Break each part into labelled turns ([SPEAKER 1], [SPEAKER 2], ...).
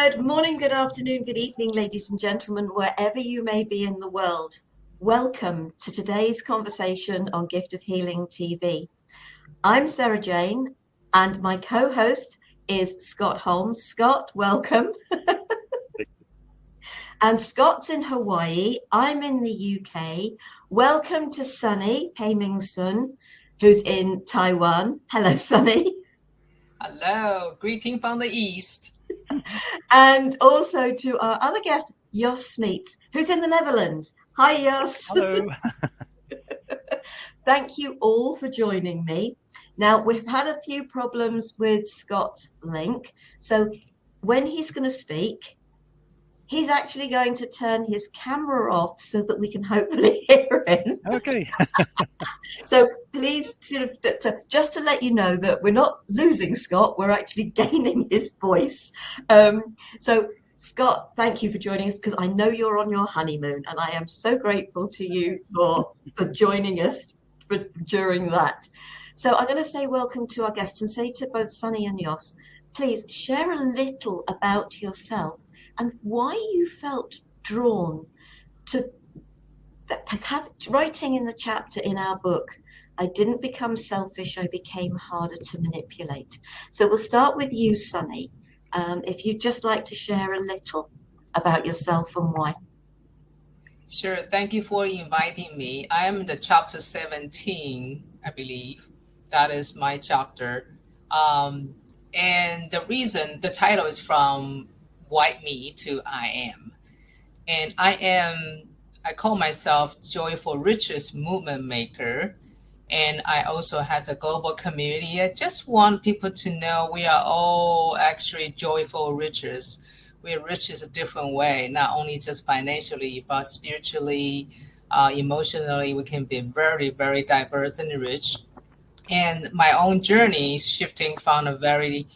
[SPEAKER 1] Good morning, good afternoon, good evening, ladies and gentlemen, wherever you may be in the world. Welcome to today's conversation on Gift of Healing TV. I'm Sara Jane, and my co-host is Scott Holmes. Scott, welcome. And Scott's in Hawaii. I'm in the UK. Welcome to Sunny, Peiming Sun, who's in Taiwan. Hello, Sunny.
[SPEAKER 2] Hello, greeting from the East.
[SPEAKER 1] And also to our other guest, Jos Smeets, who's in the Netherlands. Hi, Jos.
[SPEAKER 3] Hello.
[SPEAKER 1] Thank you all for joining me. Now, we've had a few problems with Scott's link. So when he's going to speak, he's actually going to turn his camera off so that we can hopefully hear him.
[SPEAKER 3] Okay.
[SPEAKER 1] So please, just to let you know that we're not losing Scott, we're actually gaining his voice. So Scott, thank you for joining us, because I know you're on your honeymoon, and I am so grateful to you for joining us during that. So I'm going to say welcome to our guests and say to both Sunny and Jos, please share a little about yourself and why you felt drawn to have writing in the chapter in our book, I didn't become selfish, I became harder to manipulate. So we'll start with you, Sunny. If you'd just like to share a little about yourself and why.
[SPEAKER 2] Sure. Thank you for inviting me. I am the chapter 17, I believe. That is my chapter. And the title is from White Me to I Am. And I call myself Joyful Riches Movement Maker. And I also have a global community. I just want people to know we are all actually joyful riches. We are riches a different way, not only just financially, but spiritually, emotionally. We can be very, very diverse and rich. And my own journey shifting from a very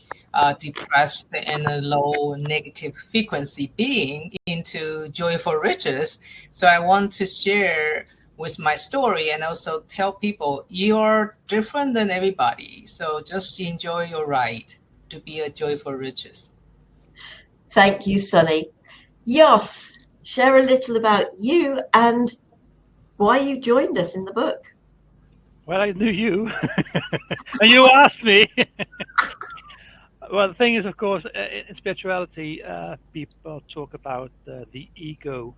[SPEAKER 2] depressed and a low negative frequency being into joyful riches. So I want to share with my story and also tell people you're different than everybody. So just enjoy your ride to be a joyful riches.
[SPEAKER 1] Thank you, Sunny. Jos, share a little about you and why you joined us in the book.
[SPEAKER 3] Well, I knew you, and you asked me. Well, the thing is, of course, in spirituality, people talk about the ego.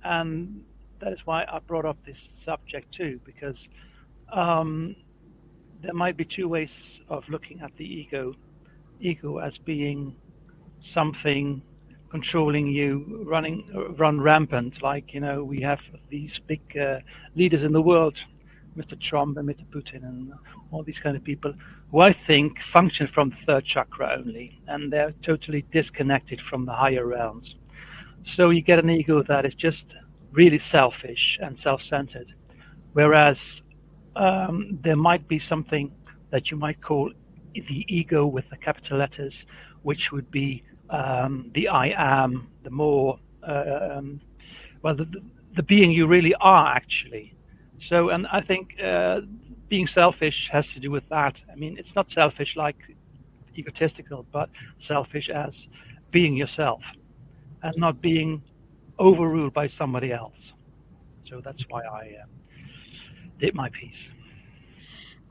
[SPEAKER 3] And that is why I brought up this subject too, because there might be two ways of looking at the ego. Ego as being something controlling you, run rampant, like, we have these big leaders in the world, Mr. Trump and Mr. Putin and all these kind of people, who I think function from the third chakra only, and they're totally disconnected from the higher realms. So you get an ego that is just really selfish and self-centered, whereas there might be something that you might call the ego with the capital letters, which would be the I am, the more, the being you really are actually. So, and I think being selfish has to do with that. I mean, it's not selfish like egotistical, but selfish as being yourself and not being overruled by somebody else. So that's why I did my piece.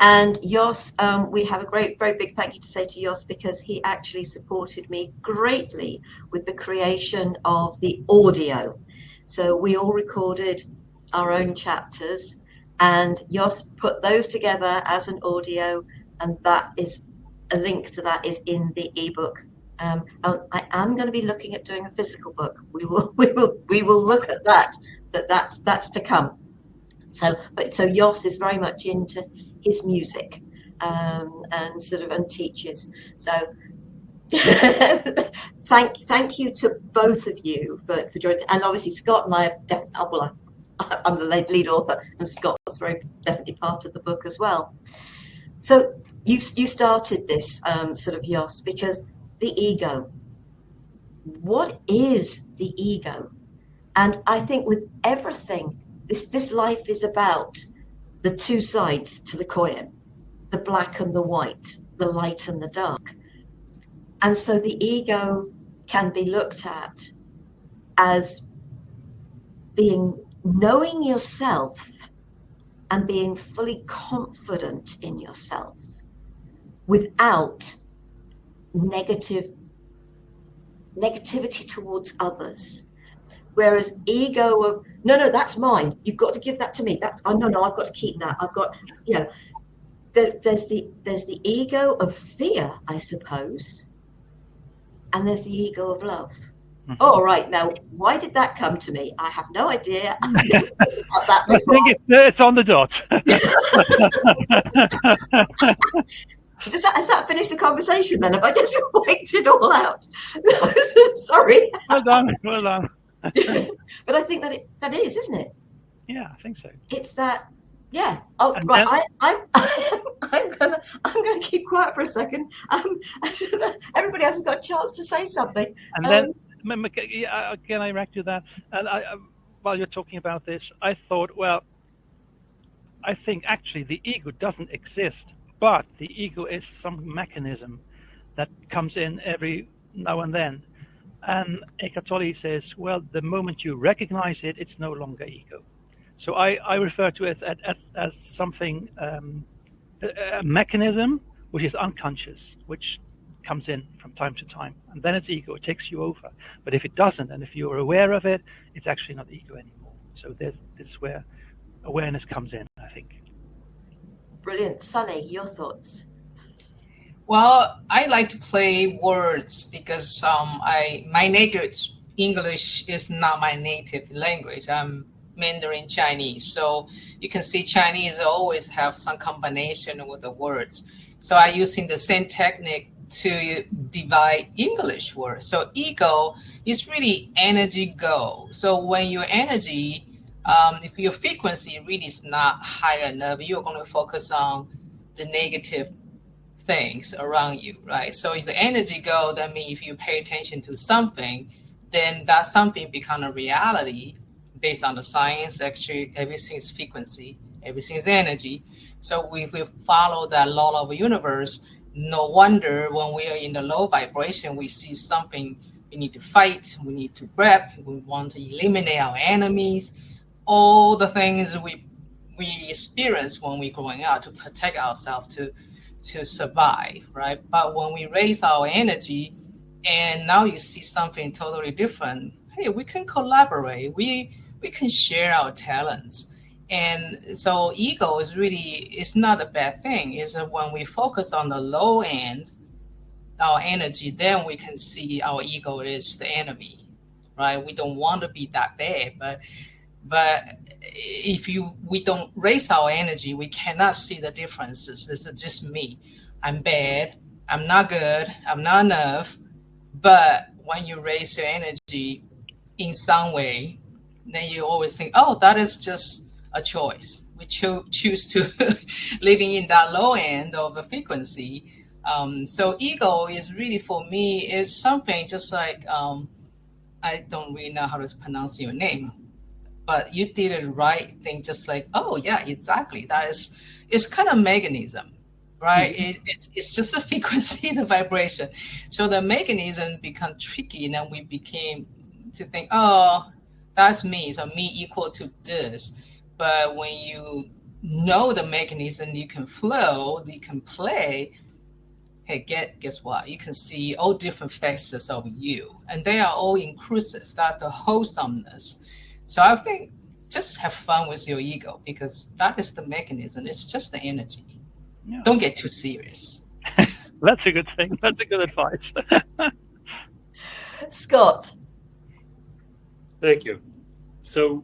[SPEAKER 1] And Jos, we have a very big thank you to say to Jos, because he actually supported me greatly with the creation of the audio. So we all recorded our own chapters, and Jos put those together as an audio, and that is a link to that is in the ebook. I am going to be looking at doing a physical book. We will look at that. That's to come. So Jos is very much into his music and teaches. So thank you to both of you for joining. And obviously Scott and I are I'm the lead author, and Scott's very definitely part of the book as well. So you started this Jos, because the ego. What is the ego? And I think with everything, this life is about the two sides to the coin, the black and the white, the light and the dark. And so the ego can be looked at as being knowing yourself and being fully confident in yourself without negativity towards others. Whereas ego of no, that's mine. You've got to give that to me. That no, I've got to keep that. I've got, there's the ego of fear, I suppose, and there's the ego of love. Mm-hmm. All right, now why did that come to me? I have no idea.
[SPEAKER 3] I think it's on the dot.
[SPEAKER 1] Has that finished the conversation then? Have I just worked it all out? Sorry.
[SPEAKER 3] Well done.
[SPEAKER 1] But I think that is, isn't it?
[SPEAKER 3] Yeah, I think so.
[SPEAKER 1] It's that. Yeah. Oh, and right. I'm gonna keep quiet for a second. Everybody hasn't got a chance to say something.
[SPEAKER 3] And then, can I react to that? And while you're talking about this, I thought, well, I think actually the ego doesn't exist, but the ego is some mechanism that comes in every now and then. And Eckhart Tolle says, well, the moment you recognize it, it's no longer ego. So I refer to it as something, a mechanism which is unconscious, which comes in from time to time. And then it's ego, it takes you over. But if it doesn't, and if you're aware of it, it's actually not ego anymore. So this is where awareness comes in, I think.
[SPEAKER 1] Brilliant. Sunny, your thoughts?
[SPEAKER 2] Well, I like to play words because my native English is not my native language. I'm Mandarin Chinese, so you can see Chinese always have some combination with the words. So I'm using the same technique to divide English words. So ego is really energy go. So when your energy, if your frequency really is not high enough, you're going to focus on the negative things around you, right? So if the energy go, that means if you pay attention to something, then that something become a reality based on the science. Actually, everything's frequency, everything's energy. So if we follow that law of the universe, no wonder when we are in the low vibration, we see something we need to fight, we need to grab, we want to eliminate our enemies, all the things we experience when we're growing up to protect ourselves, to survive, right? But when we raise our energy and now you see something totally different, hey, we can collaborate, we can share our talents. And so ego is really, it's not a bad thing. It's when we focus on the low end, our energy, then we can see our ego is the enemy, right? We don't want to be that bad, but if we don't raise our energy, we cannot see the differences. This is just me. I'm bad. I'm not good. I'm not enough. But when you raise your energy in some way, then you always think, oh, that is just a choice. We choose to living in that low end of the frequency. So ego is really, for me, is something just like, I don't really know how to pronounce your name, but you did the right thing, just like, oh yeah, exactly. It's kind of mechanism, right? Mm-hmm. It's just the frequency, the vibration. So the mechanism become tricky, and then we became to think, oh, that's me. So me equal to this. But when you know the mechanism, you can flow, you can play. Hey, guess what? You can see all different facets of you, and they are all inclusive. That's the wholesomeness. So I think just have fun with your ego, because that is the mechanism. It's just the energy. Yeah. Don't get too serious.
[SPEAKER 3] That's a good thing. That's a good advice.
[SPEAKER 1] Scott.
[SPEAKER 4] Thank you. So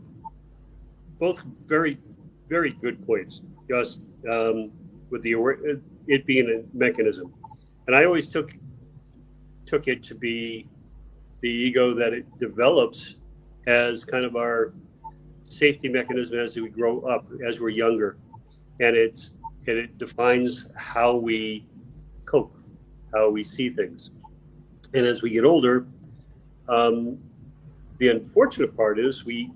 [SPEAKER 4] both very, very good points, Jos, with it being a mechanism. And I always took it to be the ego that it develops as kind of our safety mechanism as we grow up, as we're younger. And it defines how we cope, how we see things. And as we get older, the unfortunate part is we,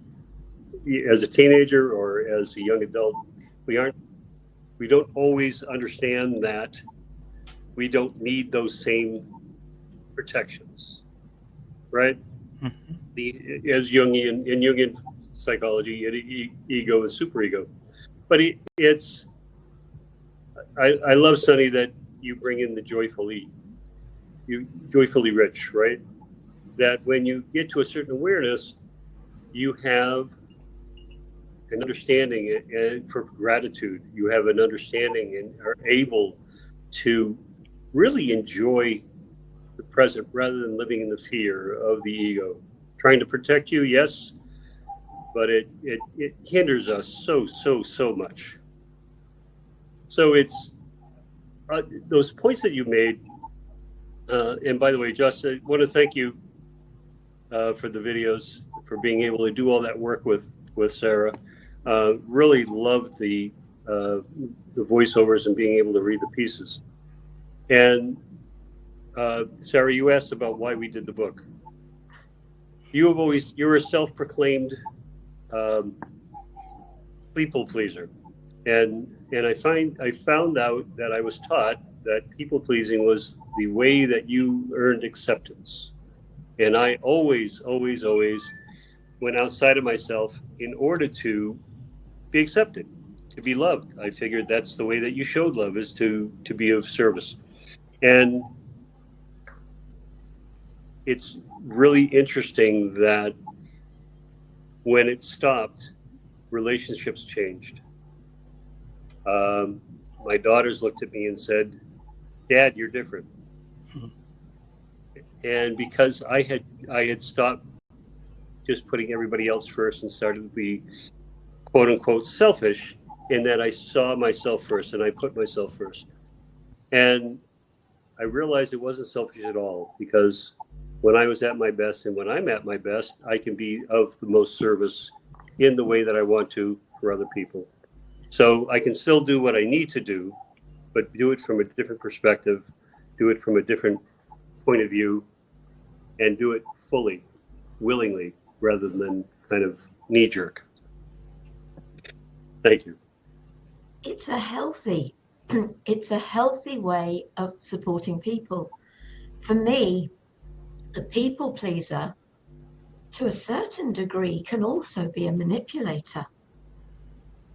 [SPEAKER 4] as a teenager or as a young adult, we don't always understand that we don't need those same protections, right?
[SPEAKER 3] Mm-hmm.
[SPEAKER 4] As Jungian psychology, ego and superego. But I love, Sonny, that you bring in the joyfully rich, right? That when you get to a certain awareness, you have an understanding and for gratitude, you have an understanding and are able to really enjoy the present rather than living in the fear of the ego. Trying to protect you, yes, but it hinders us so much. So it's those points that you made. And by the way, Jos, I want to thank you for the videos, for being able to do all that work with Sara. Really loved the voiceovers and being able to read the pieces. And Sara, you asked about why we did the book. You're a self-proclaimed people pleaser, and I found out that I was taught that people pleasing was the way that you earned acceptance, and I always went outside of myself in order to be accepted, to be loved. I figured that's the way that you showed love, is to be of service. And it's really interesting that when it stopped, relationships changed. My daughters looked at me and said, "Dad, you're different." And because I had stopped just putting everybody else first and started to be quote unquote selfish, in that I saw myself first and I put myself first. And I realized it wasn't selfish at all, because when I was at my best and when I'm at my best, I can be of the most service in the way that I want to for other people. So I can still do what I need to do, but do it from a different perspective, do it from a different point of view, and do it fully, willingly, rather than kind of knee-jerk. Thank you.
[SPEAKER 1] It's a healthy way of supporting people. For me, the people pleaser, to a certain degree, can also be a manipulator,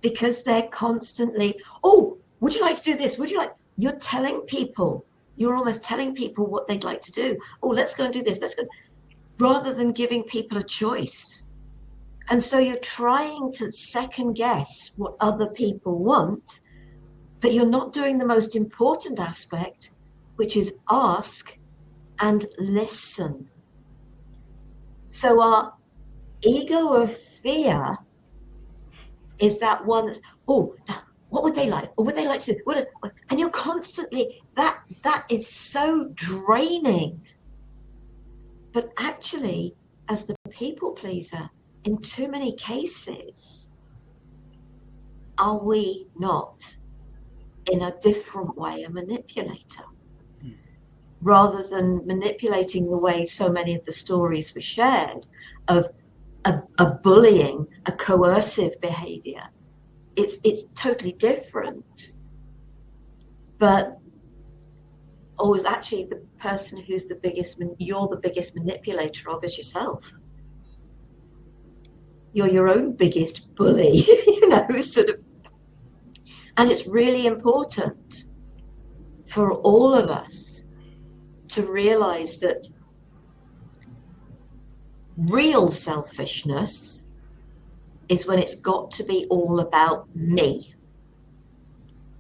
[SPEAKER 1] because they're constantly, "Oh, would you like to do this? Would you like?" You're almost telling people what they'd like to do. "Oh, let's go and do this. Let's go," rather than giving people a choice. And so you're trying to second guess what other people want, but you're not doing the most important aspect, which is ask and listen. So our ego of fear is that one that's, "Oh, what would they like? Or would they like to do?" And you're constantly, that is so draining. But actually, as the people pleaser, in too many cases, are we not, in a different way, a manipulator? Rather than manipulating the way so many of the stories were shared of a bullying, a coercive behavior, it's totally different. But always actually the person who's you're the biggest manipulator of is yourself. You're your own biggest bully, sort of. And it's really important for all of us to realize that real selfishness is when it's got to be all about me.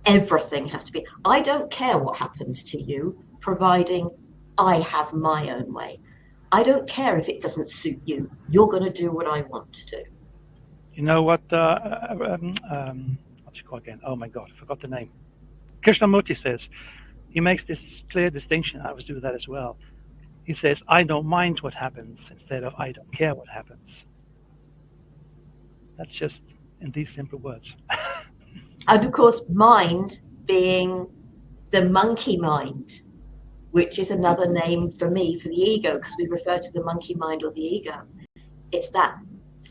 [SPEAKER 1] Everything has to be, I don't care what happens to you, providing I have my own way. I don't care if it doesn't suit you. You're going to do what I want to do.
[SPEAKER 3] You know what? What's it called again? Oh my God, I forgot the name. Krishnamurti says, he makes this clear distinction. I was doing that as well. He says, "I don't mind what happens," instead of "I don't care what happens." That's just in these simple words.
[SPEAKER 1] And of course, mind being the monkey mind, which is another name for me for the ego, because we refer to the monkey mind or the ego. It's that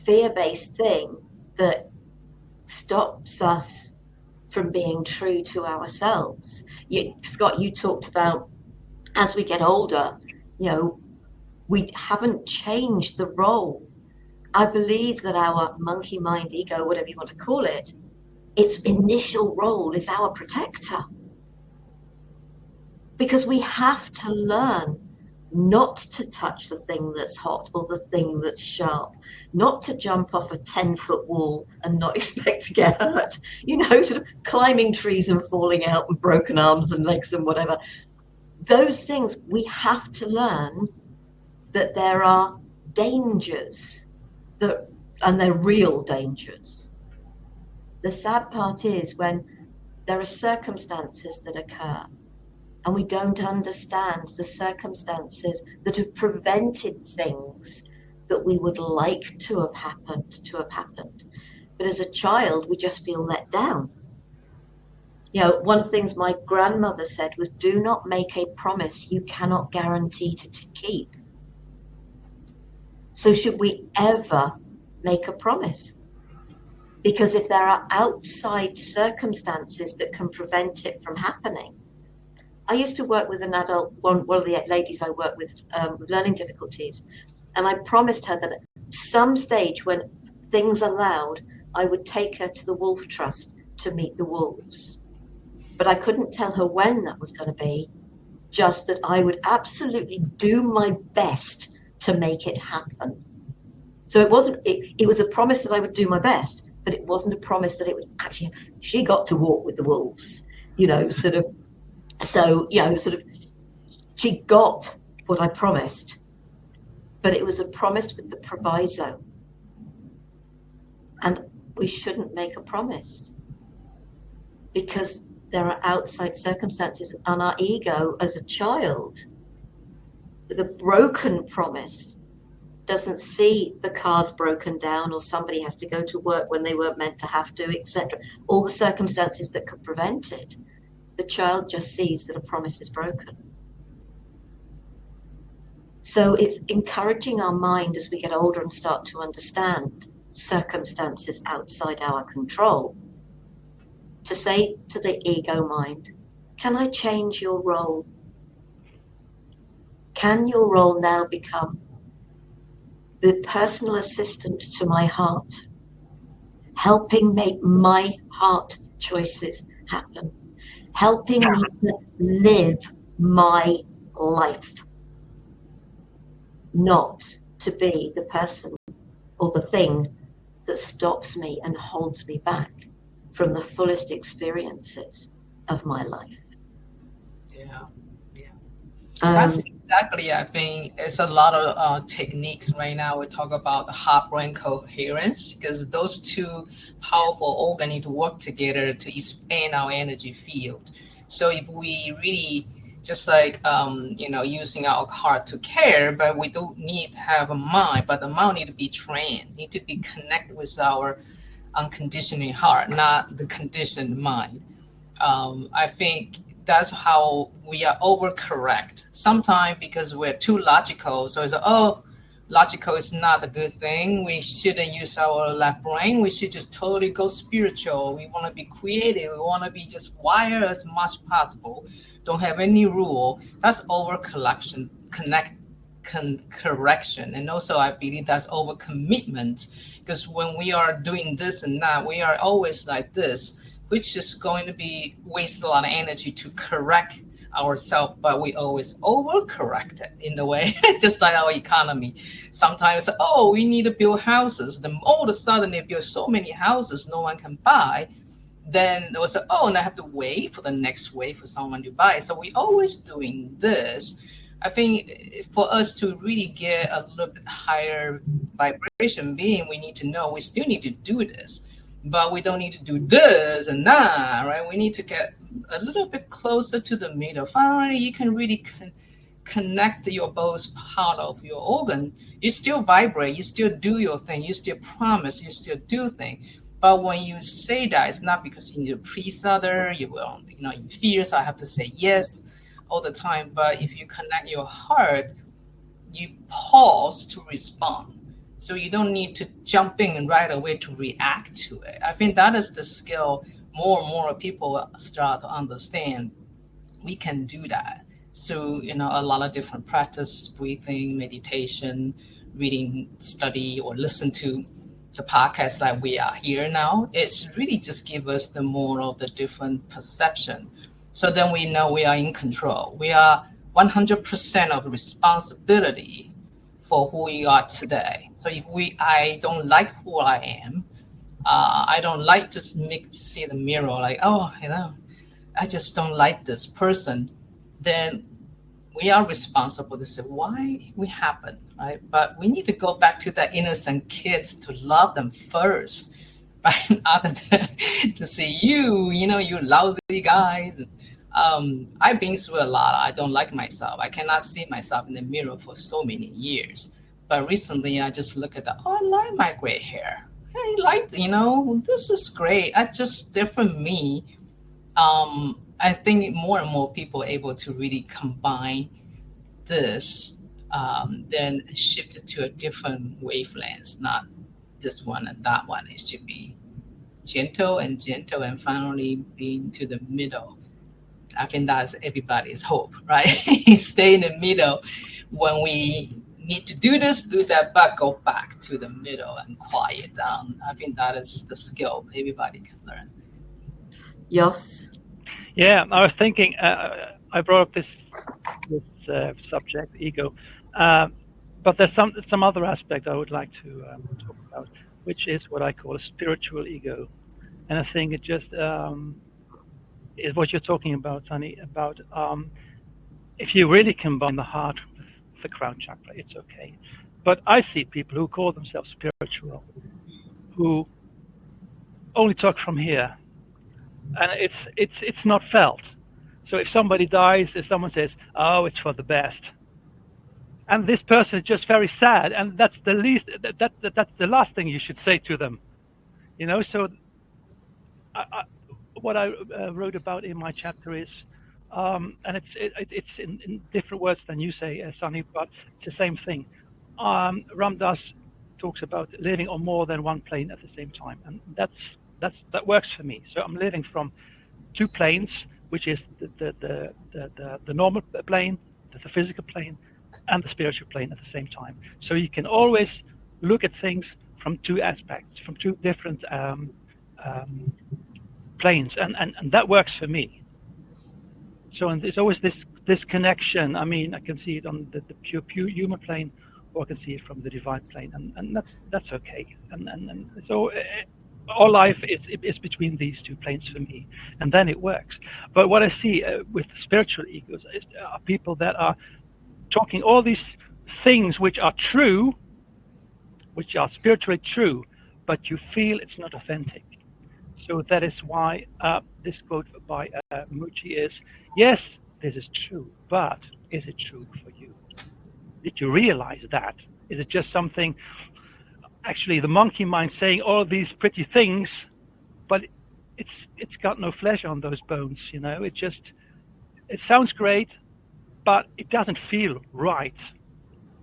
[SPEAKER 1] fear-based thing that stops us from being true to ourselves. Scott, you talked about, as we get older, we haven't changed the role. I believe that our monkey mind ego, whatever you want to call it, its initial role is our protector. Because we have to learn not to touch the thing that's hot or the thing that's sharp, not to jump off a 10-foot wall and not expect to get hurt, sort of climbing trees and falling out with broken arms and legs and whatever. Those things, we have to learn that there are dangers, and they're real dangers. The sad part is when there are circumstances that occur and we don't understand the circumstances that have prevented things that we would like to have happened. But as a child, we just feel let down. One of the things my grandmother said was, do not make a promise you cannot guarantee to keep. So should we ever make a promise? Because if there are outside circumstances that can prevent it from happening. I used to work with an adult, one of the ladies I work with learning difficulties, and I promised her that at some stage when things allowed, I would take her to the Wolf Trust to meet the wolves. But I couldn't tell her when that was going to be, just that I would absolutely do my best to make it happen. So it was a promise that I would do my best, but it wasn't a promise that it would actually, she got to walk with the wolves, she got what I promised, but it was a promise with the proviso. And we shouldn't make a promise because there are outside circumstances, and our ego as a child with a broken promise doesn't see the car's broken down or somebody has to go to work when they weren't meant to have to, etc. All the circumstances that could prevent it. The child just sees that a promise is broken. So it's encouraging our mind as we get older and start to understand circumstances outside our control, to say to the ego mind, can I change your role? Can your role now become the personal assistant to my heart, helping make my heart choices happen, helping me to live my life, not to be the person or the thing that stops me and holds me back from the fullest experiences of my life.
[SPEAKER 2] Yeah. That's exactly, I think, it's a lot of techniques right now. We talk about the heart-brain coherence, because those two powerful organs need to work together to expand our energy field. So if we really just like, using our heart to care, but we don't need to have a mind, but the mind need to be trained, need to be connected with our unconditioning heart, not the conditioned mind. I think that's how we are overcorrect. Sometimes because we're too logical. So it's logical is not a good thing. We shouldn't use our left brain. We should just totally go spiritual. We want to be creative. We want to be just wired as much as possible. Don't have any rule. That's correction. And also I believe that's overcommitment, because when we are doing this and that, we are always like this, which is going to be waste a lot of energy to correct ourselves, but we always overcorrect it in a way, just like our economy. Sometimes, we need to build houses. Then all of a sudden they build so many houses no one can buy. Then they will say, and I have to wait for the next wave for someone to buy. So we're always doing this. I think for us to really get a little bit higher vibration being, we need to know we still need to do this. But we don't need to do this and that, right? We need to get a little bit closer to the middle. Finally, you can really connect your both part of your organ. You still vibrate, you still do your thing, you still promise, you still do things. But when you say that, it's not because you need to please other, you will, you fear, so I have to say yes all the time. But if you connect your heart, you pause to respond. So you don't need to jump in right away to react to it. I think that is the skill more and more people start to understand. We can do that. through, a lot of different practice, breathing, meditation, reading, study, or listen to the podcast that we are here now. It's really just give us the more of the different perception. So then we know we are in control. We are 100% of responsibility for who we are today. So if I don't like who I am, I don't like to see the mirror like, oh, I just don't like this person, then we are responsible to say why we happen, right? But we need to go back to the innocent kids to love them first, right? Other than to say you lousy guys. I've been through a lot. I don't like myself. I cannot see myself in the mirror for so many years. But recently, I just look at I like my gray hair. I like, this is great. I just different me. I think more and more people are able to really combine this, then shift it to a different wavelength, not this one and that one. It should be gentle and finally being to the middle. I think that's everybody's hope, right? Stay in the middle. When we need to do this, do that, but go back to the middle and quiet down. I think that is the skill everybody can learn.
[SPEAKER 1] Jos?
[SPEAKER 3] Yeah, I was thinking, I brought up this subject, ego, but there's some other aspect I would like to talk about, which is what I call a spiritual ego. And I think it just is what you're talking about, Sunny, about if you really combine the heart with the crown chakra, it's okay. But I see people who call themselves spiritual, who only talk from here, and it's not felt. So if somebody dies, if someone says, "Oh, it's for the best," and this person is just very sad, and that's the least. That's the last thing you should say to them, So, what I wrote about in my chapter is, and it's in different words than you say, Sunny, but it's the same thing. Ram Dass talks about living on more than one plane at the same time, and that works for me. So I'm living from two planes, which is the normal plane, the physical plane, and the spiritual plane at the same time. So you can always look at things from two aspects, from two different planes, and that works for me. So and there's always this connection. I mean, I can see it on the pure human plane, or I can see it from the divine plane, and that's okay. And so all life is between these two planes for me, and then it works. But what I see with spiritual egos are people that are talking all these things which are true, which are spiritually true, but you feel it's not authentic. So that is why this quote by Muji is, yes, this is true, but is it true for you? Did you realize that? Is it just something, actually the monkey mind saying all these pretty things, but it's got no flesh on those bones, it sounds great, but it doesn't feel right.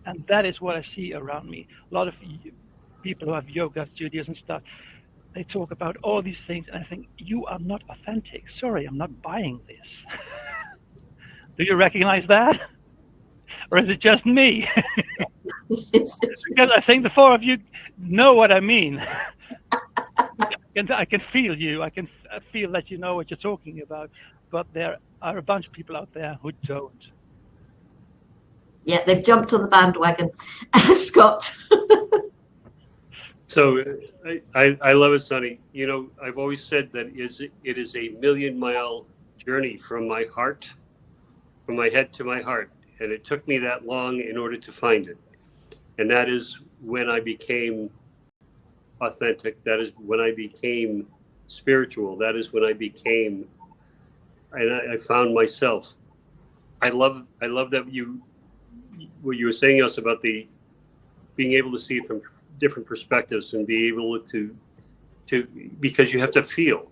[SPEAKER 3] And that is what I see around me. A lot of people who have yoga studios and stuff, they talk about all these things, and I think, you are not authentic. Sorry, I'm not buying this. Do you recognize that? Or is it just me? Because I think the four of you know what I mean. I can feel you. I can feel that you know what you're talking about. But there are a bunch of people out there who don't.
[SPEAKER 1] Yeah, they've jumped on the bandwagon. Scott.
[SPEAKER 4] So I love it, Sonny. I've always said that it is a 1,000,000-mile journey from my heart, from my head to my heart. And it took me that long in order to find it. And that is when I became authentic. That is when I became spiritual. That is when I became, and I found myself. I love that what you were saying us about the being able to see it from different perspectives and be able to because you have to feel.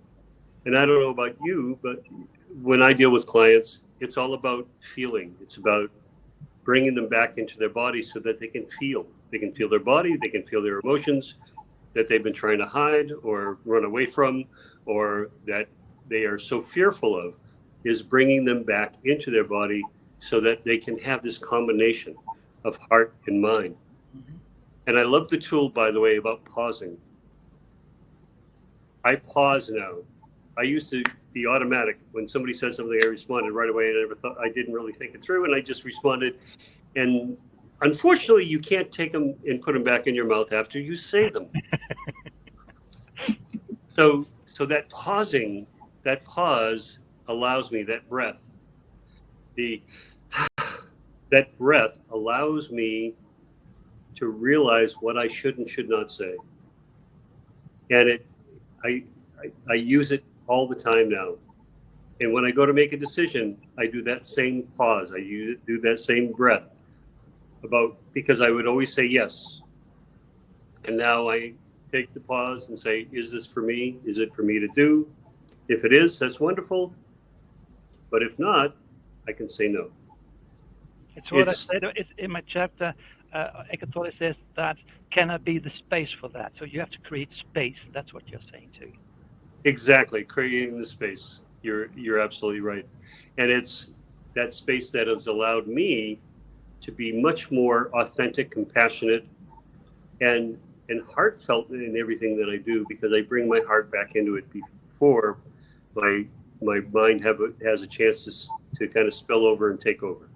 [SPEAKER 4] And I don't know about you, but when I deal with clients, it's all about feeling. It's about bringing them back into their body so that they can feel. They can feel their body, they can feel their emotions that they've been trying to hide or run away from, or that they are so fearful of, is bringing them back into their body so that they can have this combination of heart and mind.
[SPEAKER 3] Mhm.
[SPEAKER 4] And I love the tool, by the way, about pausing. I pause now. I used to be automatic. When somebody said something, I responded right away. I didn't really think it through, and I just responded. And unfortunately, you can't take them and put them back in your mouth after you say them. So that pausing, that pause allows me, that breath, that breath allows me to realize what I should and should not say. And I use it all the time now. And when I go to make a decision, I do that same pause. I do that same breath because I would always say yes. And now I take the pause and say, is this for me? Is it for me to do? If it is, that's wonderful. But if not, I can say no.
[SPEAKER 3] It's what I said in my chapter. Eckhart Tolle says that cannot be the space for that. So you have to create space. That's what you're saying too.
[SPEAKER 4] Exactly, creating the space. You're absolutely right. And it's that space that has allowed me to be much more authentic, compassionate, and heartfelt in everything that I do, because I bring my heart back into it before my mind has a chance to kind of spill over and take over.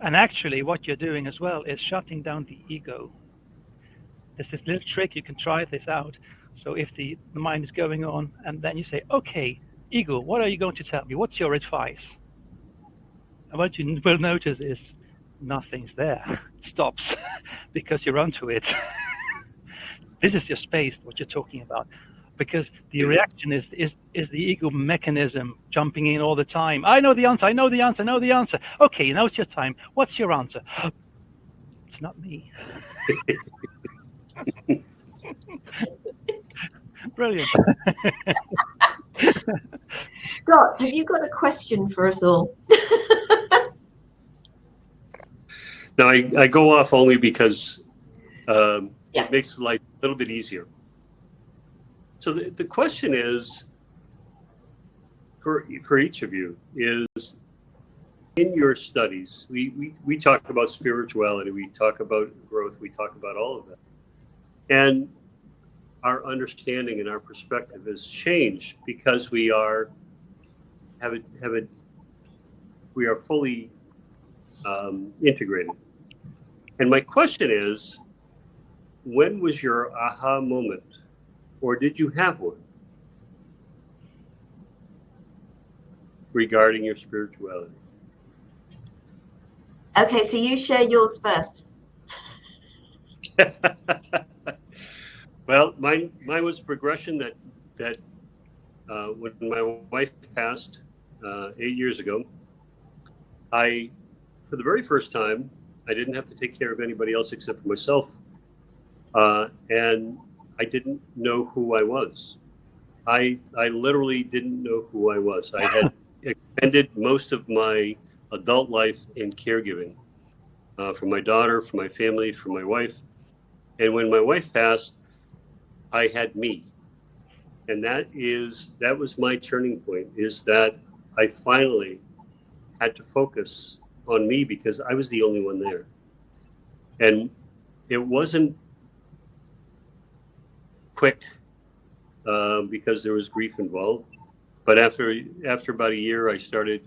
[SPEAKER 3] And actually, what you're doing as well is shutting down the ego. There's this little trick, you can try this out. So if the mind is going on, and then you say, okay, ego, what are you going to tell me? What's your advice? And what you will notice is nothing's there. It stops because you're onto it. This is your space, what you're talking about. Because the reaction is the ego mechanism jumping in all the time. I know the answer, I know the answer, I know the answer. Okay, now it's your time. What's your answer? It's not me. Brilliant.
[SPEAKER 1] Scott, have you got a question for us all?
[SPEAKER 4] Now, I go off only because it makes life a little bit easier. So the question is, for each of you, is in your studies, we talk about spirituality, we talk about growth, we talk about all of that. And our understanding and our perspective has changed because we are fully integrated. And my question is, when was your aha moment, or did you have one, regarding your spirituality?
[SPEAKER 1] Okay, so you share yours first.
[SPEAKER 4] Well, mine was a progression that when my wife passed 8 years ago, for the very first time, I didn't have to take care of anybody else except for myself. And I didn't know who I was. I literally didn't know who I was. I had expended most of my adult life in caregiving for my daughter, for my family, for my wife. And when my wife passed, I had me. And that was my turning point, is that I finally had to focus on me because I was the only one there. And it wasn't quick because there was grief involved. But after about a year, I started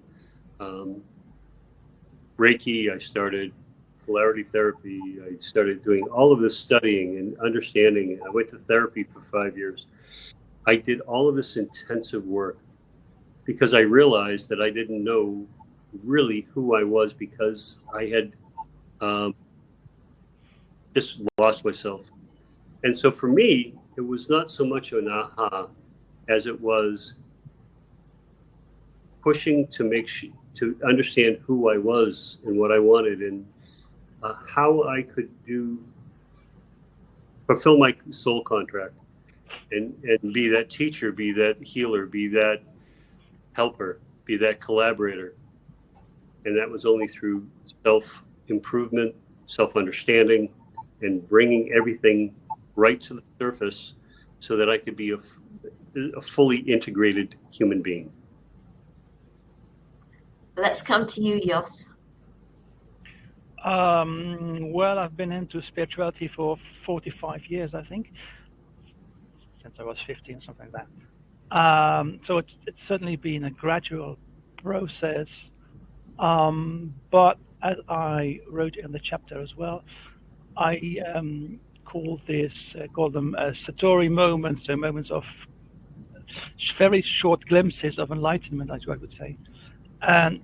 [SPEAKER 4] Reiki, I started polarity therapy, I started doing all of this studying and understanding. I went to therapy for 5 years. I did all of this intensive work because I realized that I didn't know really who I was, because I had just lost myself. And so for me, it was not so much an aha as it was pushing to understand who I was and what I wanted, and how I could fulfill my soul contract and be that teacher, be that healer, be that helper, be that collaborator. And that was only through self-improvement, self-understanding, and bringing everything right to the surface so that I could be a fully integrated human being.
[SPEAKER 1] Let's come to you, Jos.
[SPEAKER 3] Well, I've been into spirituality for 45 years, I think, since I was 15, something like that. So it's certainly been a gradual process. But as I wrote in the chapter as well, I call them Satori moments, so moments of very short glimpses of enlightenment, I would say. And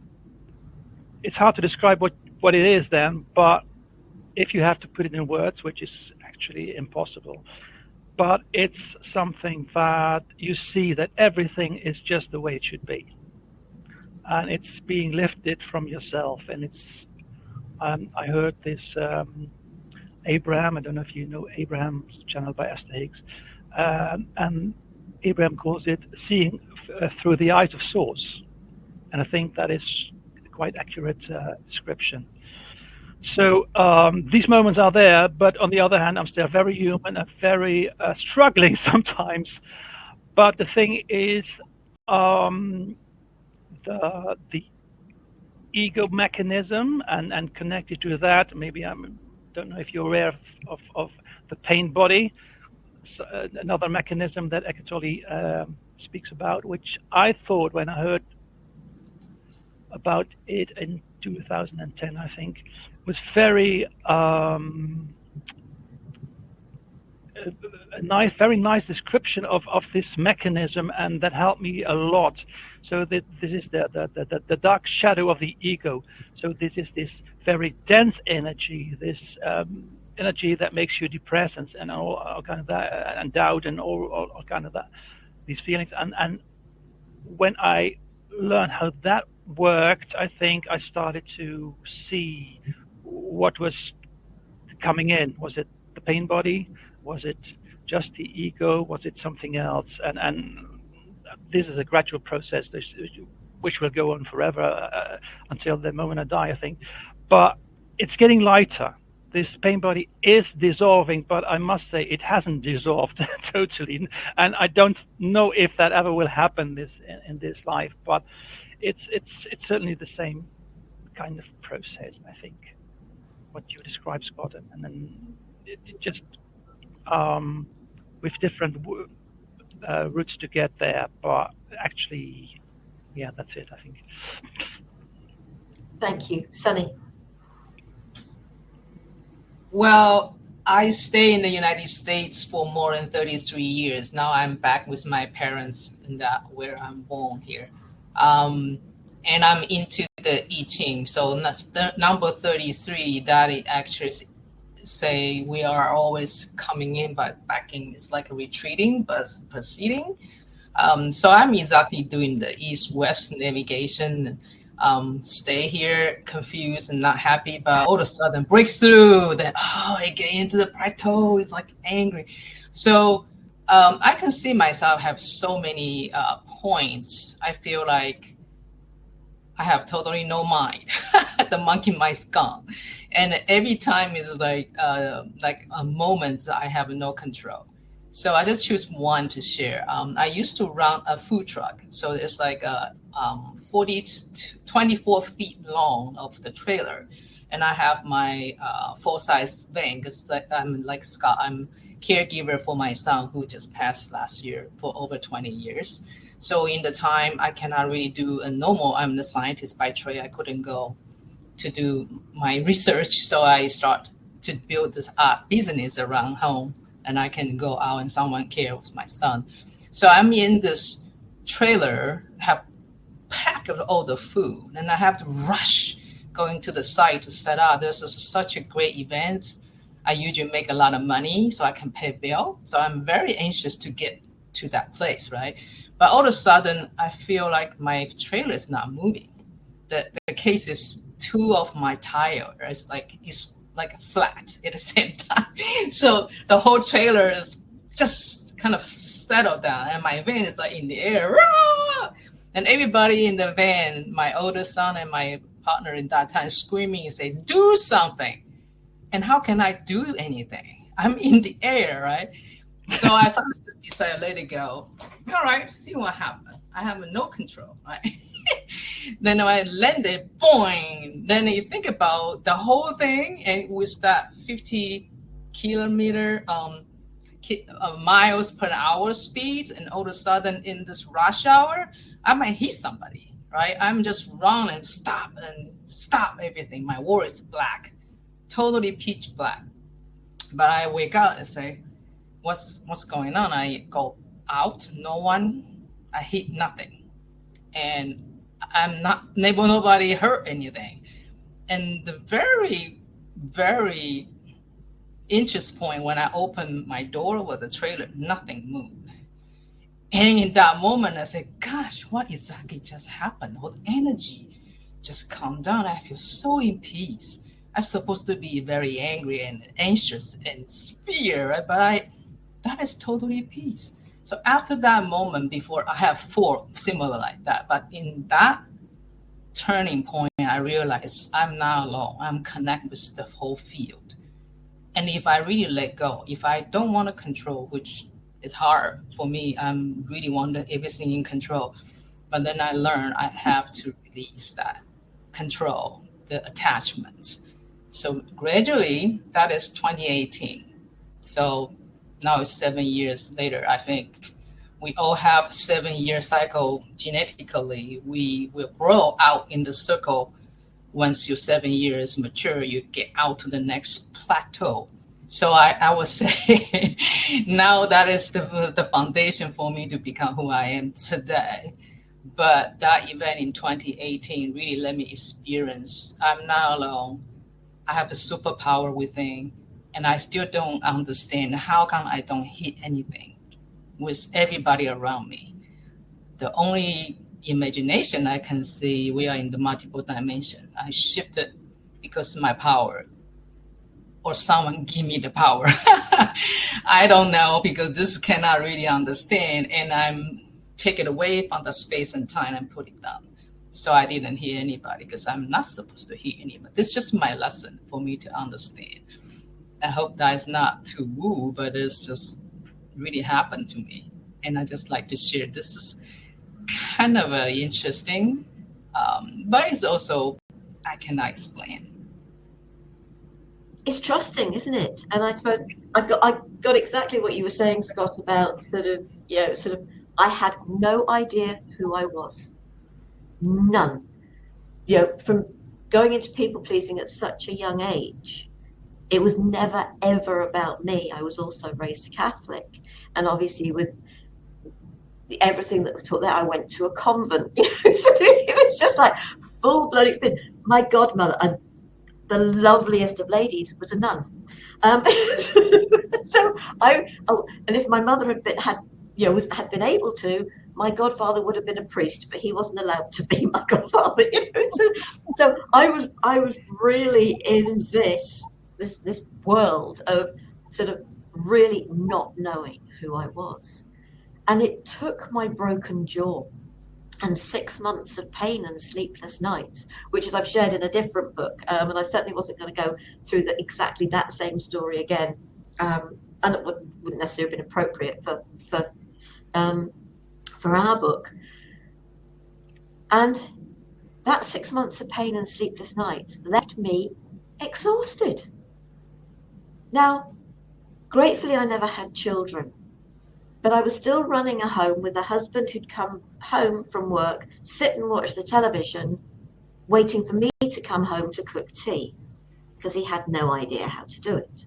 [SPEAKER 3] it's hard to describe what it is then, but if you have to put it in words, which is actually impossible, but it's something that you see that everything is just the way it should be. And it's being lifted from yourself. And it's, I heard this Abraham, I don't know if you know Abraham's channel by Esther Higgs, and Abraham calls it seeing through the eyes of Source. And I think that is quite accurate description. So these moments are there, but on the other hand, I'm still very human and very struggling sometimes. But the thing is, the ego mechanism and connected to that, maybe don't know if you're aware of the pain body, so, another mechanism that Eckhart Tolle speaks about, which I thought when I heard about it in 2010, I think, was very very nice description of this mechanism, and that helped me a lot. So this is the dark shadow of the ego. So this is this very dense energy, this energy that makes you depressed and all kind of that, and doubt and all kind of that, these feelings. And when I learned how that worked, I think I started to see what was coming in. Was it the pain body? Was it just the ego? Was it something else? And this is a gradual process which will go on forever until the moment I die, I think. But it's getting lighter. This pain body is dissolving, but I must say it hasn't dissolved totally. And I don't know if that ever will happen in this life. But it's certainly the same kind of process, I think, what you described, Scott, and then it just with different routes to get there, but actually, yeah, that's it, I think.
[SPEAKER 1] Thank you. Sunny.
[SPEAKER 2] Well, I stay in the United States for more than 33 years. Now I'm back with my parents in that where I'm born here. And I'm into the I Ching. So number 33, that it actually say we are always coming in, but backing is like a retreating, but proceeding. So I'm exactly doing the east-west navigation. Stay here, confused and not happy, but all of a sudden breaks through. Then I get into the plateau. It's like angry. So I can see myself have so many points. I feel like I have totally no mind. The monkey mind's gone, and every time is like moments I have no control. So I just choose one to share. I used to run a food truck, so it's like a 24 feet long of the trailer, and I have my full-size van because I'm like Scott. I'm caregiver for my son who just passed last year for over 20 years. So in the time I cannot really do a normal. I'm the scientist by trade. I couldn't go to do my research, so I start to build this art business around home, and I can go out and someone cares my son. So I'm in this trailer, have pack of all the food, and I have to rush going to the site to set up. This is such a great event. I usually make a lot of money so I can pay bill. So I'm very anxious to get to that place, right? But all of a sudden, I feel like my trailer is not moving. The case is two of my tire is like flat at the same time. So the whole trailer is just kind of settled down, and my van is like in the air. And everybody in the van, my oldest son and my partner in that time, screaming and say, "Do something!" And how can I do anything? I'm in the air, right? So I finally just decided, let it go. All right, see what happens. I have no control, right? Then when I landed, boing. Then you think about the whole thing, and with that 50 kilometer miles per hour speed, and all of a sudden in this rush hour, I might hit somebody, right? I'm just run and stop everything. My world is black, totally pitch black. But I wake up and say, what's going on? I go out, no one, I hit nothing. And I'm not, nobody hurt anything. And the very, very interest point, when I opened my door with the trailer, nothing moved. And in that moment, I said, gosh, what exactly just happened? What energy just calmed down? I feel so in peace. I'm supposed to be very angry and anxious and fear, right? But that is totally peace. So after that moment, before I have 4 similar like that, but in that turning point, I realized I'm not alone. I'm connected with the whole field. And if I really let go, if I don't want to control, which is hard for me, I'm really want everything in control. But then I learned I have to release that control, the attachment. So gradually, that is 2018. So now it's 7 years later. I think we all have 7-year cycle genetically. We will grow out in the circle. Once your 7 years mature, you get out to the next plateau. So I would say now that is the foundation for me to become who I am today. But that event in 2018 really let me experience I'm not alone. I have a superpower within, and I still don't understand how come I don't hit anything with everybody around me. The only imagination I can see, we are in the multiple dimension. I shifted because of my power, or someone give me the power. I don't know, because this cannot really understand, and I'm take it away from the space and time and put it down. So I didn't hear anybody because I'm not supposed to hear anybody. This is just my lesson for me to understand. I hope that is not too woo, but it's just really happened to me. And I just like to share. This is kind of interesting, but it's also, I cannot explain.
[SPEAKER 1] It's trusting, isn't it? And I suppose I got exactly what you were saying, Scott, about sort of, I had no idea who I was. None. From going into people pleasing at such a young age, it was never ever about me. I was also raised Catholic, and obviously with everything that was taught there, I went to a convent. So it was just like full-blown experience. My godmother, the loveliest of ladies, was a nun. So and if my mother had been able to, my godfather would have been a priest, but he wasn't allowed to be my godfather. So I was really in this world of sort of really not knowing who I was. And it took my broken jaw and 6 months of pain and sleepless nights, which, as I've shared in a different book, and I certainly wasn't going to go through exactly that same story again, and it wouldn't necessarily have been appropriate for our book. And that 6 months of pain and sleepless nights left me exhausted. Now, gratefully, I never had children, but I was still running a home with a husband who'd come home from work, sit and watch the television, waiting for me to come home to cook tea, because he had no idea how to do it.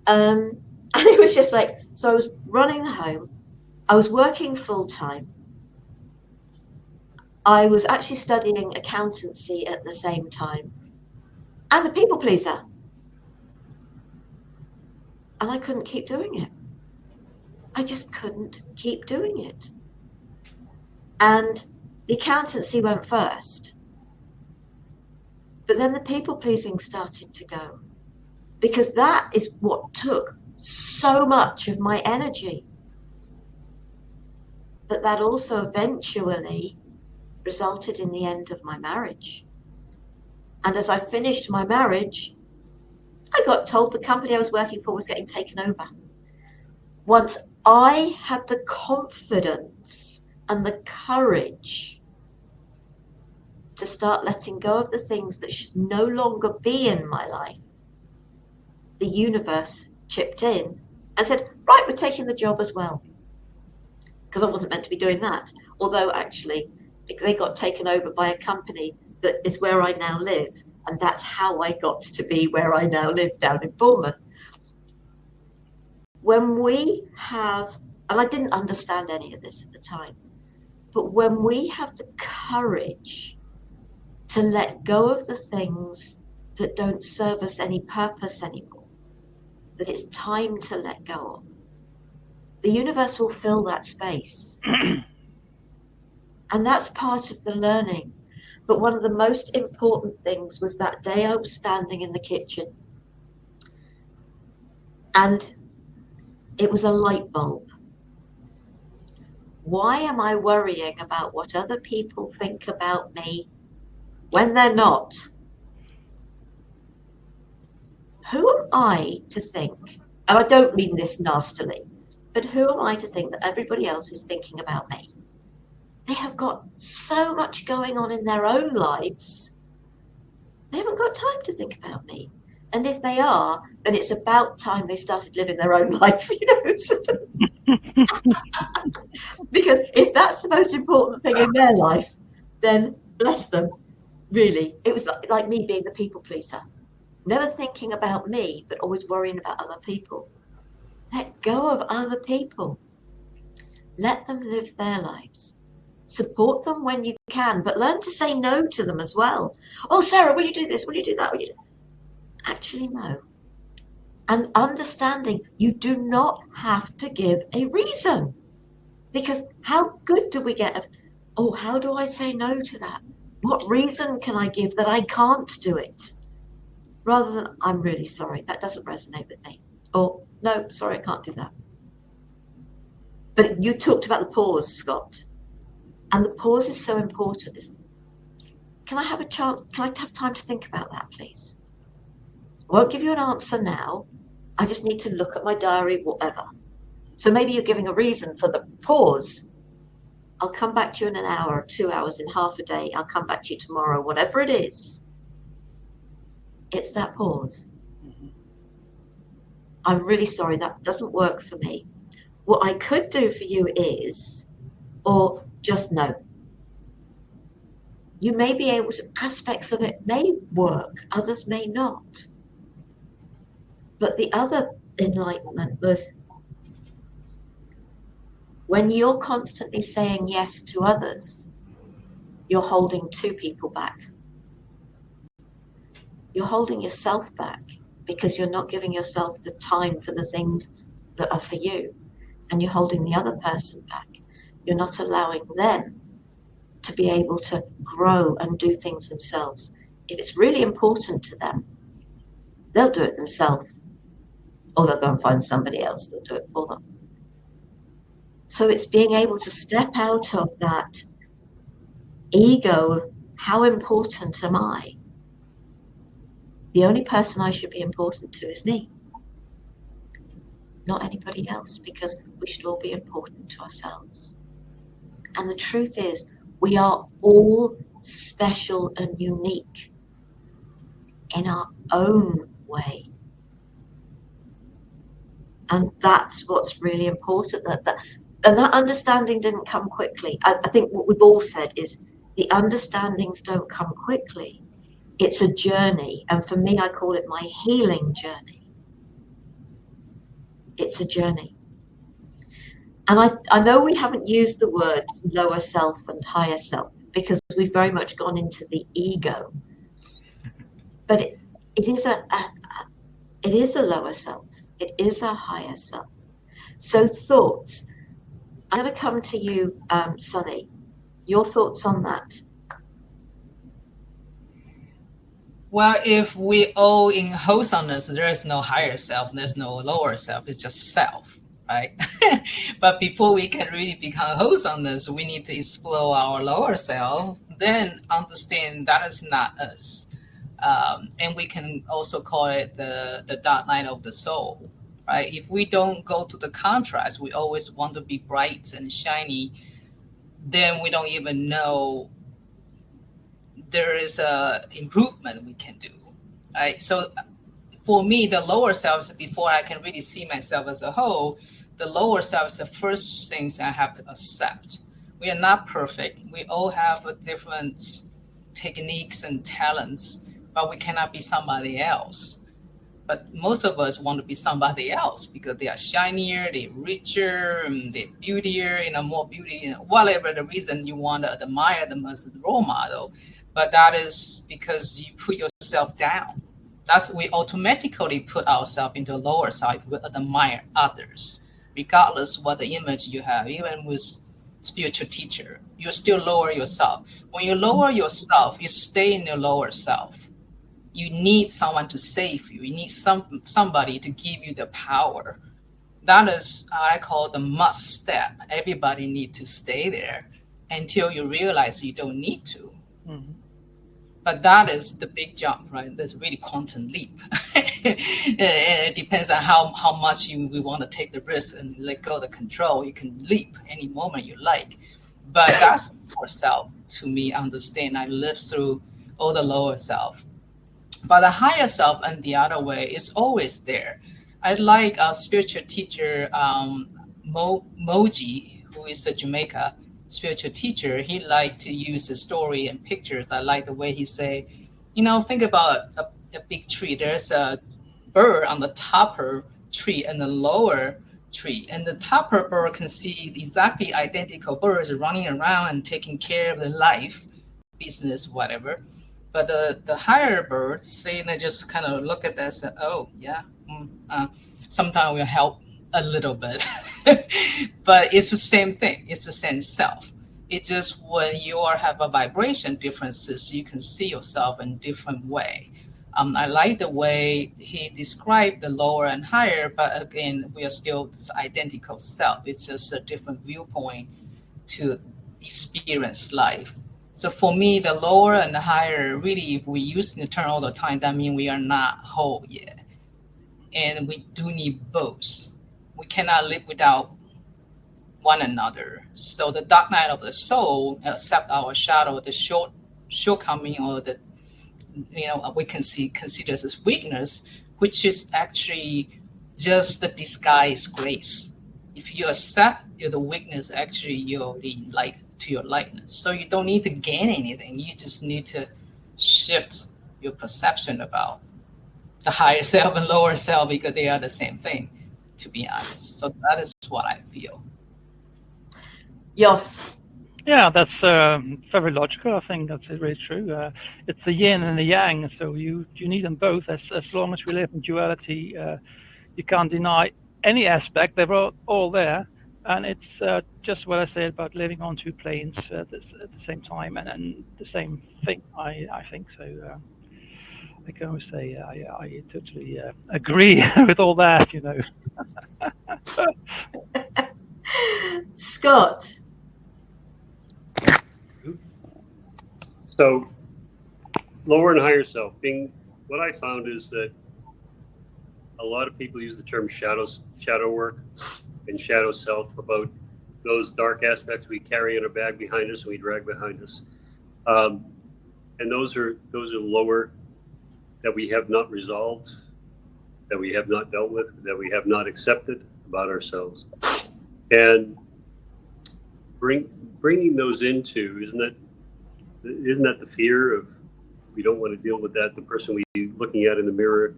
[SPEAKER 1] And it was just like, so I was running the home, I was working full time, I was actually studying accountancy at the same time, and a people pleaser. And I couldn't keep doing it. I just couldn't keep doing it. And the accountancy went first. But then the people pleasing started to go, because that is what took so much of my energy. But that also eventually resulted in the end of my marriage. And as I finished my marriage, I got told the company I was working for was getting taken over. Once I had the confidence and the courage start letting go of the things that should no longer be in my life, the universe chipped in and said, right, we're taking the job as well. Because I wasn't meant to be doing that. Although actually, they got taken over by a company that is where I now live. And that's how I got to be where I now live, down in Bournemouth. When we have, and I didn't understand any of this at the time, but when we have the courage to let go of the things that don't serve us any purpose anymore, that it's time to let go of, the universe will fill that space. And that's part of the learning. But one of the most important things was that day I was standing in the kitchen and it was a light bulb. Why am I worrying about what other people think about me when they're not? Who am I to think, and I don't mean this nastily, but who am I to think that everybody else is thinking about me? They have got so much going on in their own lives. They haven't got time to think about me. And if they are, then it's about time they started living their own life, you know. Because if that's the most important thing in their life, then bless them, really. It was like me being the people pleaser. Never thinking about me, but always worrying about other people. Let go of other people. Let them live their lives. Support them when you can, but learn to say no to them as well. Oh, Sarah, will you do this? Will you do that? Will you do... Actually, no. And understanding you do not have to give a reason. Because how good do we get at, oh, how do I say no to that? What reason can I give that I can't do it? Rather than, I'm really sorry, that doesn't resonate with me. Or, no, sorry, I can't do that. But you talked about the pause, Scott. And the pause is so important. Can I have a chance? Can I have time to think about that, please? I won't give you an answer now. I just need to look at my diary, whatever. So maybe you're giving a reason for the pause. I'll come back to you in an hour, or 2 hours, in half a day. I'll come back to you tomorrow, whatever it is. It's that pause. I'm really sorry, that doesn't work for me. What I could do for you is, or just no. You may be able to, aspects of it may work, others may not. But the other enlightenment was when you're constantly saying yes to others, you're holding two people back. You're holding yourself back because you're not giving yourself the time for the things that are for you. And you're holding the other person back. You're not allowing them to be able to grow and do things themselves. If it's really important to them, they'll do it themselves. Or they'll go and find somebody else that'll do it for them. So it's being able to step out of that ego of how important am I? The only person I should be important to is me, not anybody else, because we should all be important to ourselves. And the truth is, we are all special and unique in our own way. And that's what's really important. And that understanding didn't come quickly. I think what we've all said is the understandings don't come quickly. It's a journey. And for me, I call it my healing journey. It's a journey. And I know we haven't used the words lower self and higher self because we've very much gone into the ego. But it is a lower self. It is a higher self. So thoughts. I'm going to come to you, Sunny. Your thoughts on that?
[SPEAKER 2] Well, if we all in wholesomeness, there is no higher self, there's no lower self, it's just self, right? But before we can really become wholesomeness, we need to explore our lower self, then understand that is not us. And we can also call it the dark night of the soul, right? If we don't go to the contrast, we always want to be bright and shiny, then we don't even know there is a improvement we can do, right? So for me, the lower self, before I can really see myself as a whole, the lower self is the first things I have to accept. We are not perfect. We all have different techniques and talents, but we cannot be somebody else. But most of us want to be somebody else because they are shinier, they're richer, they're beautier, more beauty, whatever the reason you want to admire them as a role model. But that is because you put yourself down. We automatically put ourselves into a lower side. We admire others, regardless what the image you have. Even with spiritual teacher, you still lower yourself. When you lower yourself, you stay in your lower self. You need someone to save you. You need somebody to give you the power. That is, I call the must step. Everybody needs to stay there until you realize you don't need to. Mm-hmm. But that is the big jump, right? That's really quantum leap. It depends on how much we want to take the risk and let go of the control. You can leap any moment you like. But that's lower self, to me, understand. I live through all the lower self. But the higher self and the other way is always there. I like a spiritual teacher, Moji, who is a Jamaica spiritual teacher. He liked to use the story and pictures. I like the way he say, think about a big tree. There's a bird on the topper tree and the lower tree. And the topper bird can see exactly identical birds running around and taking care of their life, business, whatever. But the higher birds, they just kind of look at this and say, oh, yeah, sometimes we'll help a little bit. But it's the same thing. It's the same self. It's just when you have a vibration differences, you can see yourself in a different way. I like the way he described the lower and higher, but again, we are still this identical self. It's just a different viewpoint to experience life. So for me, the lower and the higher, really, if we use the term all the time, that means we are not whole yet. And we do need both. We cannot live without one another. So the dark night of the soul, accept our shadow, the shortcoming, or the, we can consider as weakness, which is actually just the disguised grace. If you accept the weakness, actually you're enlightened to your lightness. So you don't need to gain anything. You just need to shift your perception about the higher self and lower self, because they are the same thing, to be honest. So that is what I feel.
[SPEAKER 1] Jos.
[SPEAKER 3] Yeah, that's very logical. I think that's really true. It's the yin and the yang, so you need them both. As long as we live in duality, you can't deny any aspect. They're all there. And it's just what I said about living on two planes at the same time, and the same thing, I think. So I can always say I totally agree with all that,
[SPEAKER 1] Scott.
[SPEAKER 4] So lower and higher self, what I found is that a lot of people use the term shadow work and shadow self about those dark aspects we carry in a bag behind us and we drag behind us. And those are lower, that we have not resolved, that we have not dealt with, that we have not accepted about ourselves. And bringing those into, isn't that the fear of, we don't want to deal with that, the person we looking at in the mirror,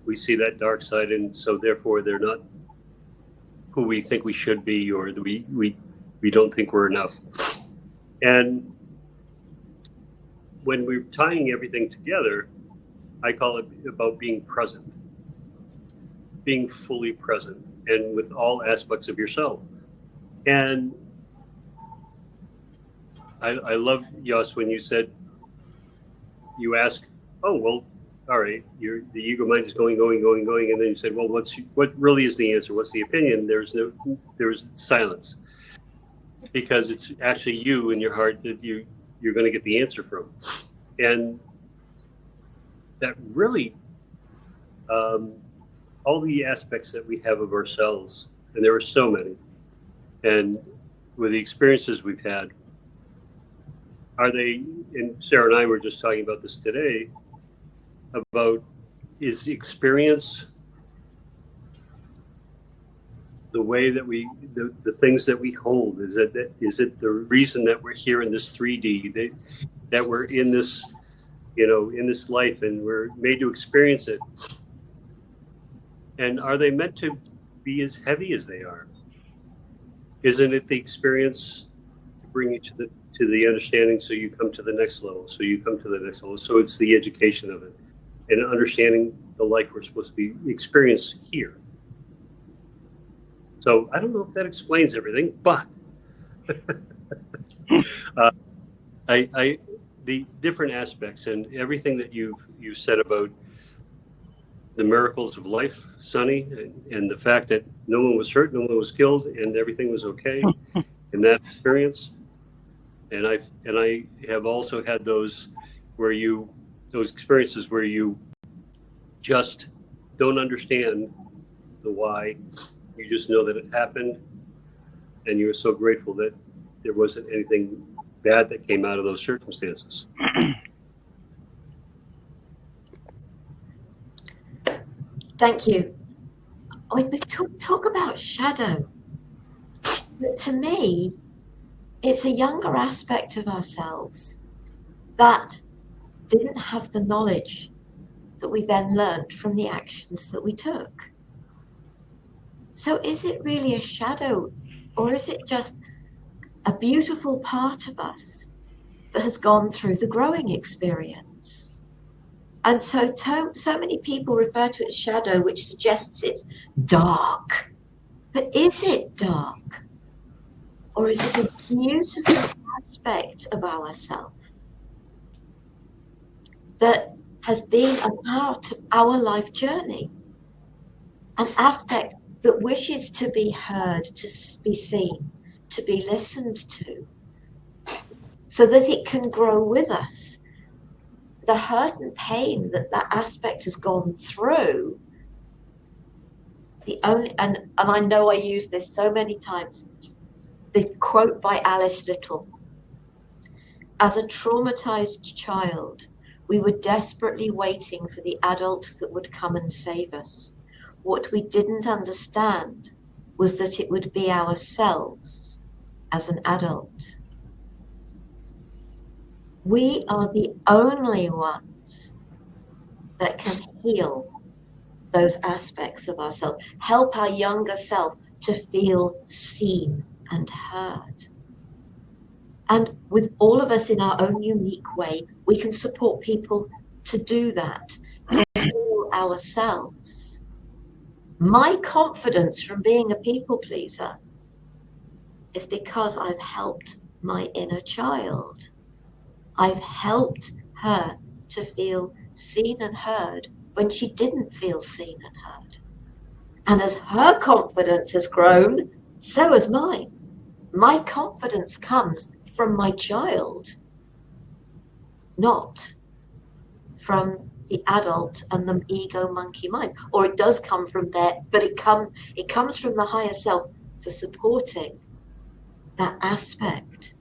[SPEAKER 4] we see that dark side, and so therefore they're not who we think we should be, or we don't think we're enough. And when we're tying everything together, I call it about being present, being fully present, and with all aspects of yourself. And I love, Jos, when you said, you ask, oh, well, all right, the ego mind is going, and then you said, well, what really is the answer? What's the opinion? There's silence, because it's actually you in your heart that you're going to get the answer from. And that really, all the aspects that we have of ourselves, and there are so many, and with the experiences we've had, are they, and Sarah and I were just talking about this today, about is experience the way that the things that we hold, is it the reason that we're here in this 3D, that we're in this, in this life, and we're made to experience it? And are they meant to be as heavy as they are? Isn't it the experience to bring you to the understanding, so you come to the next level, so it's the education of it and understanding the life we're supposed to be experienced here. So I don't know if that explains everything, but the different aspects and everything that you said about the miracles of life, Sonny, and the fact that no one was hurt, no one was killed, and everything was okay in that experience. And I have also had those experiences where you just don't understand the why. You just know that it happened, and you're so grateful that there wasn't anything bad that came out of those circumstances.
[SPEAKER 1] Thank you. We talk about shadow, but to me, it's a younger aspect of ourselves that didn't have the knowledge that we then learned from the actions that we took. So is it really a shadow, or is it just a beautiful part of us that has gone through the growing experience? And so many people refer to it as shadow, which suggests it's dark. But is it dark? Or is it a beautiful aspect of ourself that has been a part of our life journey? An aspect that wishes to be heard, to be seen, to be listened to, so that it can grow with us. The hurt and pain that aspect has gone through, and I know I use this so many times, the quote by Alice Little: as a traumatized child, we were desperately waiting for the adult that would come and save us. What we didn't understand was that it would be ourselves as an adult. We are the only ones that can heal those aspects of ourselves, help our younger self to feel seen and heard. And with all of us in our own unique way, we can support people to do that, to heal ourselves. My confidence from being a people pleaser is because I've helped my inner child. I've helped her to feel seen and heard when she didn't feel seen and heard. And as her confidence has grown, so has mine. My confidence comes from my child, not from the adult and the ego monkey mind. Or it does come from there, but it comes from the higher self for supporting that aspect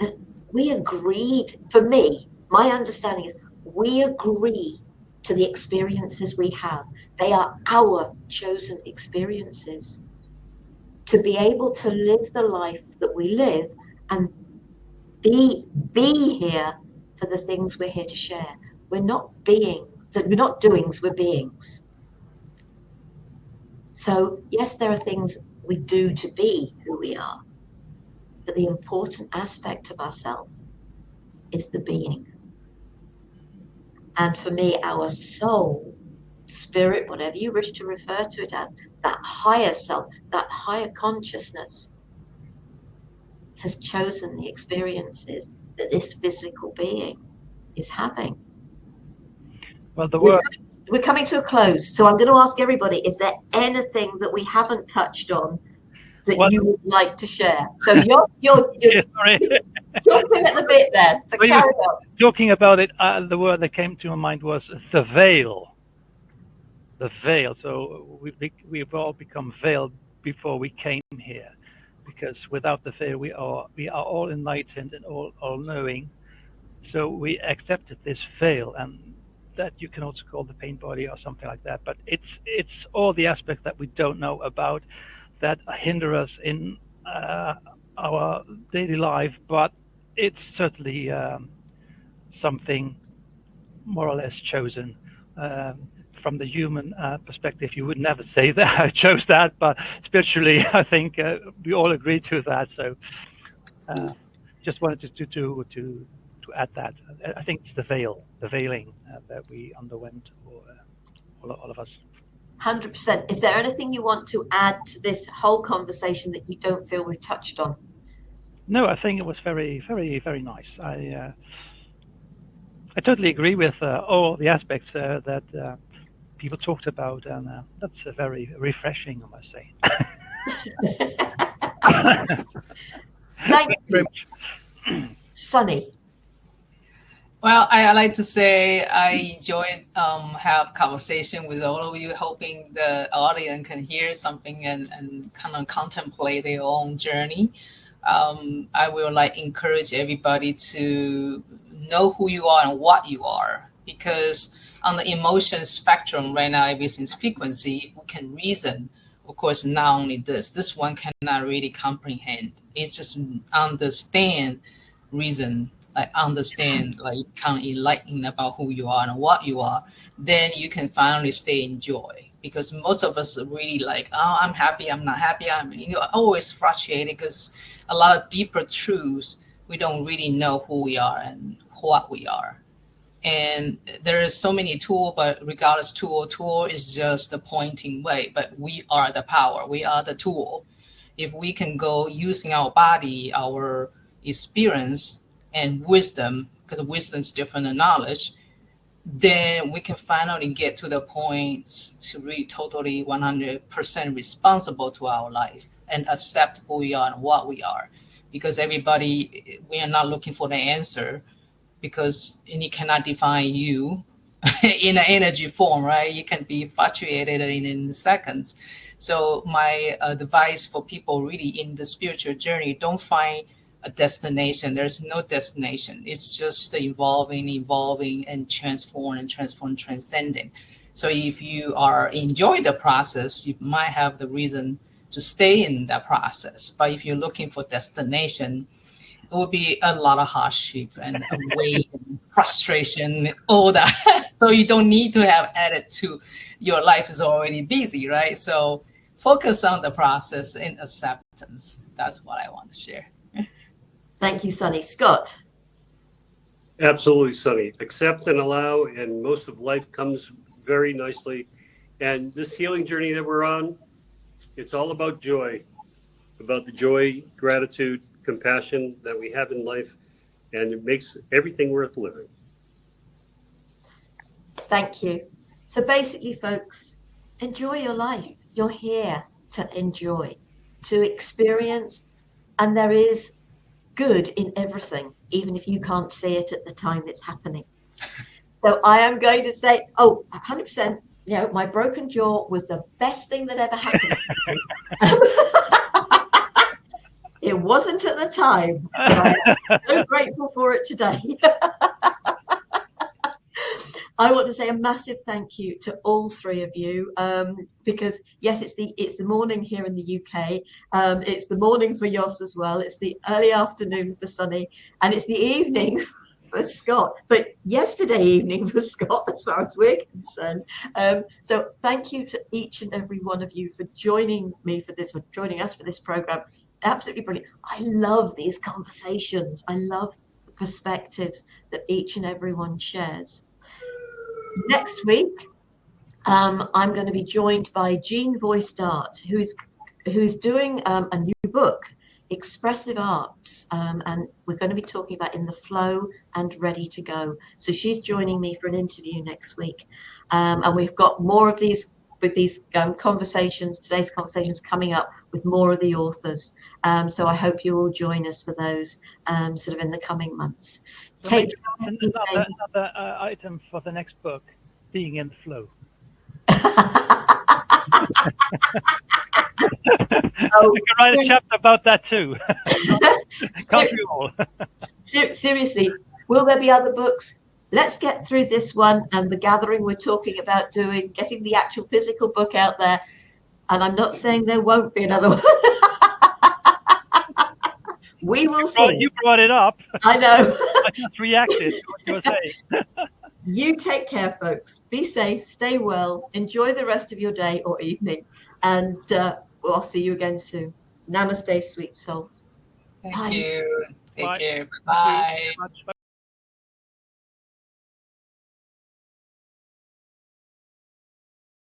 [SPEAKER 1] that we agreed. For me, my understanding is we agree to the experiences we have. They are our chosen experiences. To be able to live the life that we live and be here for the things we're here to share. We're not doings, we're beings. So yes, there are things we do to be who we are, but the important aspect of ourselves is the being. And for me, our soul, spirit, whatever you wish to refer to it as, that higher self, that higher consciousness has chosen the experiences that this physical being is having.
[SPEAKER 3] Well,
[SPEAKER 1] we're coming to a close, so I'm going to ask everybody, is there anything that we haven't touched on that you would like to share? So you're
[SPEAKER 3] sorry.
[SPEAKER 1] jumping at the bit there, so carry on.
[SPEAKER 3] Talking about it, the word that came to my mind was the veil. The veil. So we've all become veiled before we came here. because without the veil, we are all enlightened and all knowing. So we accepted this veil, and that you can also call the pain body or something like that. But it's all the aspects that we don't know about that hinder us in our daily life. But it's certainly something more or less chosen. From the human perspective, you would never say that I chose that, but spiritually, I think we all agree to that. So, just wanted to add that. I think it's the veiling that we underwent, or all of us.
[SPEAKER 1] 100%. Is there anything you want to add to this whole conversation that you don't feel we've touched on?
[SPEAKER 3] No, I think it was very, very, very nice. I totally agree with all the aspects that people talked about, and that's very refreshing, I must say.
[SPEAKER 1] Thank you. Sunny.
[SPEAKER 2] Well, I like to say I enjoyed have conversation with all of you, hoping the audience can hear something and kind of contemplate their own journey. I will encourage everybody to know who you are and what you are, because on the emotion spectrum right now, everything's frequency. We can reason, of course. Not only this one cannot really comprehend. It's just understand, reason, understand, kind of enlightened about who you are and what you are. Then you can finally stay in joy. Because most of us are really oh, I'm happy, I'm not happy. I'm always frustrated because a lot of deeper truths, we don't really know who we are and what we are. And there is so many tools, but regardless tool is just the pointing way. But we are the power. We are the tool. If we can go using our body, our experience, and wisdom, because wisdom is different than knowledge, then we can finally get to the point to really totally 100% responsible to our life and accept who we are and what we are. Because everybody, we are not looking for the answer, because you cannot define you in an energy form, right? You can be fluctuated in seconds. So my advice for people really in the spiritual journey, don't find a destination. There's no destination. It's just evolving and transcending. So if you are enjoy the process, you might have the reason to stay in that process. But if you're looking for destination, it will be a lot of hardship and weight and frustration, all that. So you don't need to have added to your life is already busy, right? So focus on the process and acceptance. That's what I want to share.
[SPEAKER 1] Thank you, Sunny. Scott.
[SPEAKER 4] Absolutely, Sunny. Accept and allow, and most of life comes very nicely. And this healing journey that we're on, it's all about joy, about the joy, gratitude, compassion that we have in life, and it makes everything worth living.
[SPEAKER 1] Thank you. So basically, folks, enjoy your life. You're here to enjoy, to experience, and there is good in everything, even if you can't see it at the time it's happening. So I am going to say, 100%, my broken jaw was the best thing that ever happened. It wasn't at the time, but I'm so grateful for it today. I want to say a massive thank you to all three of you, because yes, it's the morning here in the UK. It's the morning for Jos as well. It's the early afternoon for Sunny, and it's the evening for Scott. But yesterday evening for Scott, as far as we're concerned. So thank you to each and every one of you for joining me for this, for joining us for this program. Absolutely brilliant. I love these conversations. I love the perspectives that each and everyone shares. Next week, I'm going to be joined by Jean Voiced Art, who is doing a new book, Expressive Arts, and we're going to be talking about In the Flow and Ready to Go. So she's joining me for an interview next week, and we've got more of these conversations, today's conversations coming up with more of the authors. So I hope you will join us for those sort of in the coming months.
[SPEAKER 3] Take another item for the next book, being in the flow. I can write a chapter about that too. Can't we all?
[SPEAKER 1] Seriously, will there be other books? Let's get through this one and the gathering we're talking about doing, getting the actual physical book out there. And I'm not saying there won't be another one. We will see.
[SPEAKER 3] You brought it up.
[SPEAKER 1] I know.
[SPEAKER 3] I just reacted to what you were saying.
[SPEAKER 1] You take care, folks. Be safe, stay well, enjoy the rest of your day or evening, and I'll see you again soon. Namaste, sweet souls.
[SPEAKER 2] Thank
[SPEAKER 1] Bye.
[SPEAKER 2] you. Take
[SPEAKER 3] Bye.
[SPEAKER 2] care. Bye.
[SPEAKER 3] Thank you so much.